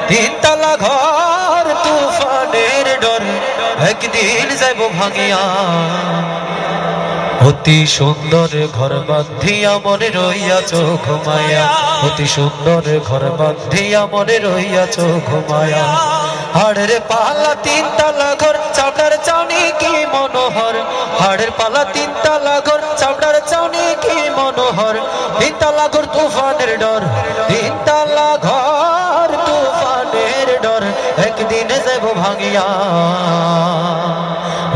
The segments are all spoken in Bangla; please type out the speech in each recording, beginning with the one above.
তিনতলা ঘর তুফানের ডর একদিন যাইব ভাঙিয়া অতি সুন্দর ঘর বাঁধিয়া মনে রইয়াছ ঘুমায়া অতি সুন্দর ঘর বাঁধিয়া মনে রইয়াছ ঘুমায়া হাড়ের পালা তিনতলা ঘর চাপড়ার চাউনি কি মনোহর হাড়ের পালা তিনতলা ঘর চাপড়ার চাউনি কি মনোহর তিনতলা ঘর তুফানের ডর তিনতলা ঘর তুফানের ডর একদিন যাব ভাঙিয়া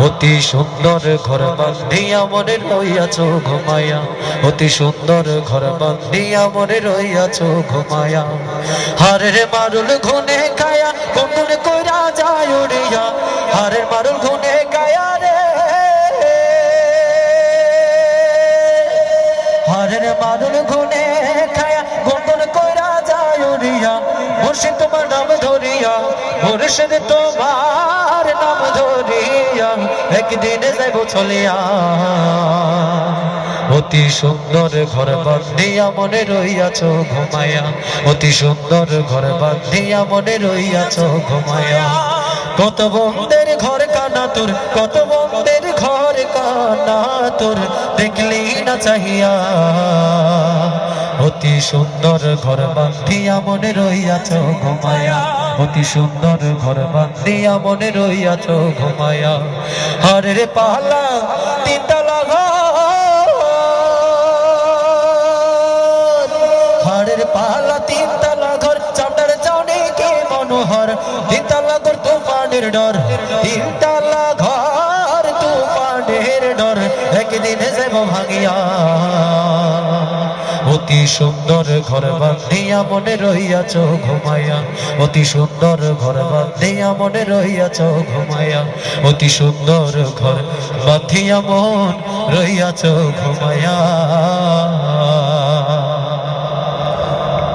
অতি সুন্দর ঘর বাঁধিয়া মনে রইয়াছ ঘুমায়া অতি সুন্দর ঘর বাঁধিয়া মনে রইয়াছ ঘুমায়া হারের মারুল ঘুনে কায়া কোন কইরা যায় উড়িয়া হারের মারুল ঘুনে কায়া রে হারের মারুল ঘুনে কায়া কোন কইরা যায় উড়িয়া মুর্শিদ তোমার নাম ধরিয়া মুর্শিদ তোমার নাম ধরিয়া একদিন যাইব চলিয়া অতি সুন্দর ঘর বাঁধিয়া মনে রইয়াছ ঘুমায়া অতি সুন্দর ঘর বাঁধিয়া মনে রইয়াছ ঘুমায়া কত বন্ধের ঘর কানা তোর কত বন্ধের ঘর কানা তোর দেখলি না চাহিয়া অতি সুন্দর ঘর বাঁধিয়া মনে রইয়াছ ঘুমায়া অতি সুন্দর ঘর বাঁধিয়া মনে রইয়াছ ঘুমায়া হারের পালা তিনতলা ঘর হারের পালা তিনতলা ঘর চামড়ার চাউনি কি মনোহর তিনতলা ঘর তুফানের ডর তিনতলা ঘর তুফানের ডর একদিন যাব ভাঙিয়া অতি সুন্দর ঘর বাঁধিয়া মনে রইয়াছ ঘুমায়া অতি সুন্দর ঘর বাঁধিয়া মনে রইয়াছ ঘুমায়া অতি সুন্দর ঘর বাঁধিয়া মন রইয়াছ ঘুমায়া।